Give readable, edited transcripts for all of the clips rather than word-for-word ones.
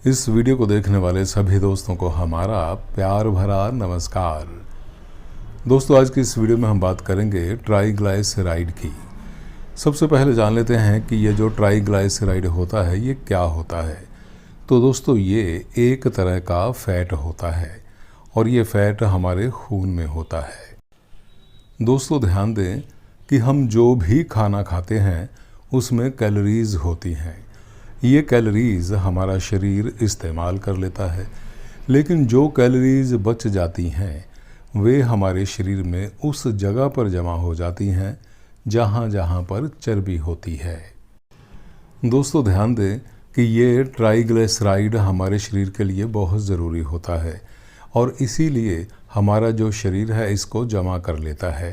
इस वीडियो को देखने वाले सभी दोस्तों को हमारा प्यार भरा नमस्कार। दोस्तों, आज की इस वीडियो में हम बात करेंगे ट्राइग्लाइसराइड की। सबसे पहले जान लेते हैं कि ये जो ट्राइग्लाइसराइड होता है ये क्या होता है। तो दोस्तों, ये एक तरह का फैट होता है और ये फैट हमारे खून में होता है। दोस्तों, ध्यान दें कि हम जो भी खाना खाते हैं उसमें कैलोरीज होती हैं। ये कैलोरीज हमारा शरीर इस्तेमाल कर लेता है, लेकिन जो कैलोरीज बच जाती हैं वे हमारे शरीर में उस जगह पर जमा हो जाती हैं जहाँ जहाँ पर चर्बी होती है। दोस्तों, ध्यान दें कि ये ट्राइग्लिसराइड हमारे शरीर के लिए बहुत ज़रूरी होता है और इसीलिए हमारा जो शरीर है इसको जमा कर लेता है,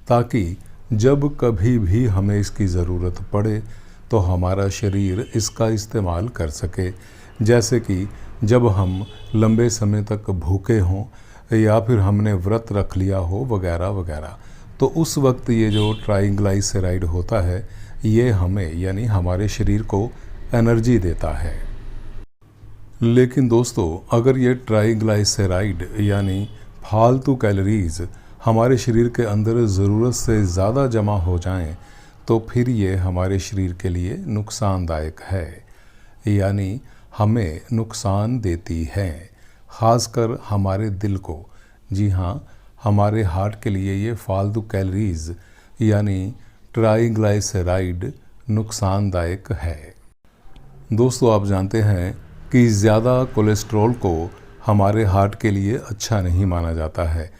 ताकि जब कभी भी हमें इसकी ज़रूरत पड़े तो हमारा शरीर इसका इस्तेमाल कर सके। जैसे कि जब हम लंबे समय तक भूखे हों या फिर हमने व्रत रख लिया हो वगैरह वगैरह, तो उस वक्त ये जो ट्राइग्लिसराइड होता है ये हमें यानी हमारे शरीर को एनर्जी देता है। लेकिन दोस्तों, अगर ये ट्राइग्लिसराइड यानी फालतू कैलोरीज हमारे शरीर के अंदर ज़रूरत से ज़्यादा जमा हो जाएं तो फिर ये हमारे शरीर के लिए नुकसानदायक है, यानी हमें नुकसान देती है, ख़ासकर हमारे दिल को। जी हाँ, हमारे हार्ट के लिए ये फालतू कैलोरीज यानी ट्राइग्लिसराइड नुकसानदायक है। दोस्तों, आप जानते हैं कि ज़्यादा कोलेस्ट्रॉल को हमारे हार्ट के लिए अच्छा नहीं माना जाता है,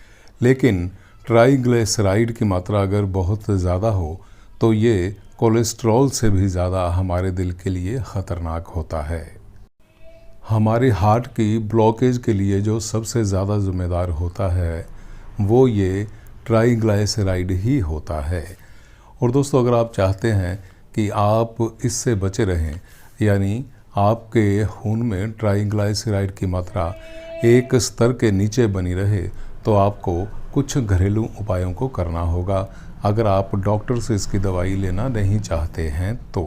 लेकिन ट्राइग्लिसराइड की मात्रा अगर बहुत ज़्यादा हो तो ये कोलेस्ट्रॉल से भी ज़्यादा हमारे दिल के लिए ख़तरनाक होता है। हमारे हार्ट की ब्लॉकेज के लिए जो सबसे ज़्यादा ज़िम्मेदार होता है वो ये ट्राइग्लिसराइड ही होता है। और दोस्तों, अगर आप चाहते हैं कि आप इससे बचे रहें, यानी आपके खून में ट्राइग्लिसराइड की मात्रा एक स्तर के नीचे बनी रहे, तो आपको कुछ घरेलू उपायों को करना होगा अगर आप डॉक्टर से इसकी दवाई लेना नहीं चाहते हैं तो।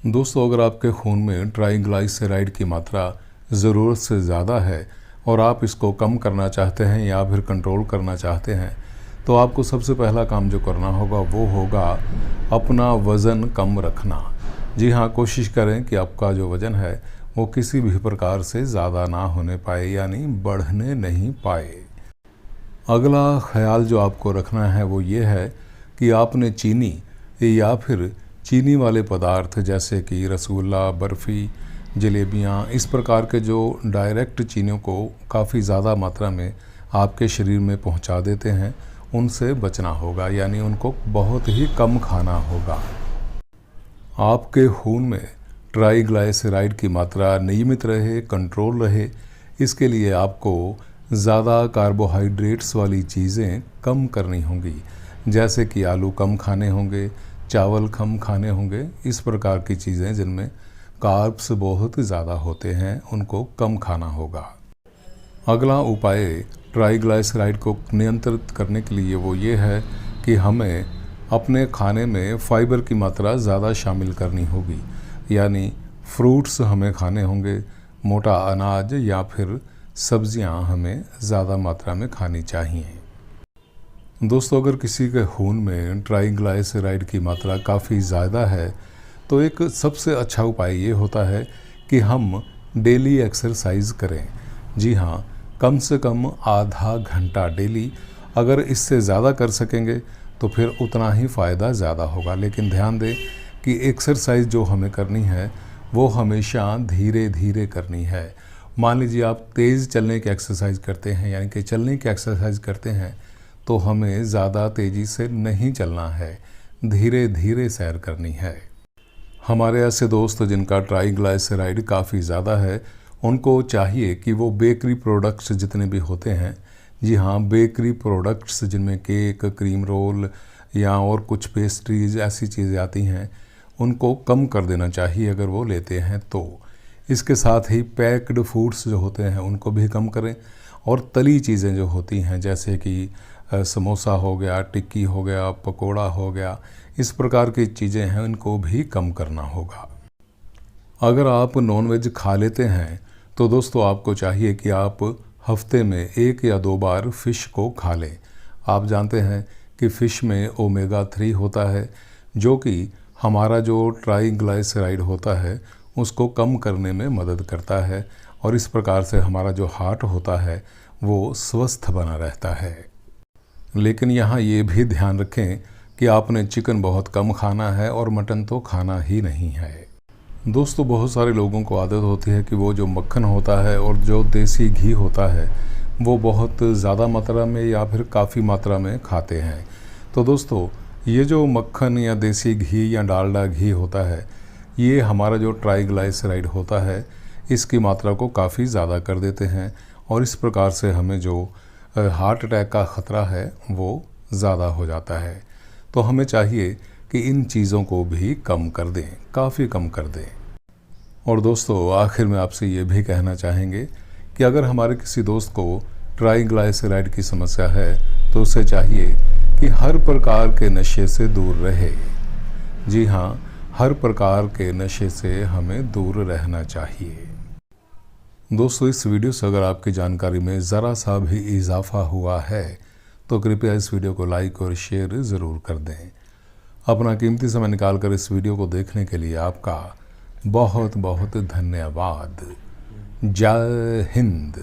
दोस्तों, अगर आपके खून में ट्राइग्लिसराइड की मात्रा ज़रूरत से ज़्यादा है और आप इसको कम करना चाहते हैं या फिर कंट्रोल करना चाहते हैं, तो आपको सबसे पहला काम जो करना होगा वो होगा अपना वज़न कम रखना। जी हाँ, कोशिश करें कि आपका जो वज़न है वो किसी भी प्रकार से ज़्यादा ना होने पाए, यानी बढ़ने नहीं पाए। अगला ख्याल जो आपको रखना है वो ये है कि आपने चीनी या फिर चीनी वाले पदार्थ जैसे कि रसगुल्ला, बर्फ़ी, जलेबियाँ, इस प्रकार के जो डायरेक्ट चीनियों को काफ़ी ज़्यादा मात्रा में आपके शरीर में पहुंचा देते हैं उनसे बचना होगा, यानी उनको बहुत ही कम खाना होगा। आपके खून में ट्राइग्लिसराइड की मात्रा नियमित रहे, कंट्रोल रहे, इसके लिए आपको ज़्यादा कार्बोहाइड्रेट्स वाली चीज़ें कम करनी होंगी, जैसे कि आलू कम खाने होंगे, चावल कम खाने होंगे। इस प्रकार की चीज़ें जिनमें कार्ब्स बहुत ज़्यादा होते हैं उनको कम खाना होगा। अगला उपाय ट्राइग्लिसराइड को नियंत्रित करने के लिए वो ये है कि हमें अपने खाने में फ़ाइबर की मात्रा ज़्यादा शामिल करनी होगी, यानी फ्रूट्स हमें खाने होंगे, मोटा अनाज या फिर सब्जियां हमें ज़्यादा मात्रा में खानी चाहिए। दोस्तों, अगर किसी के खून में ट्राइग्लिसराइड की मात्रा काफ़ी ज़्यादा है तो एक सबसे अच्छा उपाय ये होता है कि हम डेली एक्सरसाइज करें। जी हाँ, कम से कम आधा घंटा डेली। अगर इससे ज़्यादा कर सकेंगे तो फिर उतना ही फ़ायदा ज़्यादा होगा, लेकिन ध्यान दें कि एक्सरसाइज जो हमें करनी है वो हमेशा धीरे धीरे करनी है। मान लीजिए आप तेज़ चलने की एक्सरसाइज करते हैं, यानी कि चलने की एक्सरसाइज करते हैं, तो हमें ज़्यादा तेज़ी से नहीं चलना है, धीरे धीरे सैर करनी है। हमारे ऐसे दोस्त जिनका ट्राइग्लिसराइड काफ़ी ज़्यादा है उनको चाहिए कि वो बेकरी प्रोडक्ट्स जितने भी होते हैं, जी हाँ, बेकरी प्रोडक्ट्स जिनमें केक, क्रीम रोल या और कुछ पेस्ट्रीज ऐसी चीज़ें आती हैं उनको कम कर देना चाहिए अगर वो लेते हैं तो। इसके साथ ही पैक्ड फूड्स जो होते हैं उनको भी कम करें और तली चीज़ें जो होती हैं जैसे कि समोसा हो गया, टिक्की हो गया, पकोड़ा हो गया, इस प्रकार की चीज़ें हैं इनको भी कम करना होगा। अगर आप नॉनवेज खा लेते हैं तो दोस्तों आपको चाहिए कि आप हफ्ते में 1 या 2 बार फ़िश को खा लें। आप जानते हैं कि फ़िश में ओमेगा 3 होता है जो कि हमारा जो ट्राइग्लाइसराइड होता है उसको कम करने में मदद करता है और इस प्रकार से हमारा जो हार्ट होता है वो स्वस्थ बना रहता है। लेकिन यहाँ ये भी ध्यान रखें कि आपने चिकन बहुत कम खाना है और मटन तो खाना ही नहीं है। दोस्तों बहुत सारे लोगों को आदत होती है कि वो जो मक्खन होता है और जो देसी घी होता है वो बहुत ज़्यादा मात्रा में या फिर काफ़ी मात्रा में खाते हैं। तो दोस्तों ये जो मक्खन या देसी घी या डालडा घी होता है ये हमारा जो ट्राइग्लाइसराइड होता है इसकी मात्रा को काफ़ी ज़्यादा कर देते हैं और इस प्रकार से हमें जो हार्ट अटैक का ख़तरा है वो ज़्यादा हो जाता है। तो हमें चाहिए कि इन चीज़ों को भी कम कर दें, काफ़ी कम कर दें। और दोस्तों आखिर में आपसे ये भी कहना चाहेंगे कि अगर हमारे किसी दोस्त को ट्राइग्लाइसराइड की समस्या है तो उसे चाहिए कि हर प्रकार के नशे से दूर रहे। जी हाँ, हर प्रकार के नशे से हमें दूर रहना चाहिए। दोस्तों इस वीडियो से अगर आपकी जानकारी में ज़रा सा भी इजाफा हुआ है तो कृपया इस वीडियो को लाइक और शेयर ज़रूर कर दें। अपना कीमती समय निकालकर इस वीडियो को देखने के लिए आपका बहुत बहुत धन्यवाद। जय हिंद।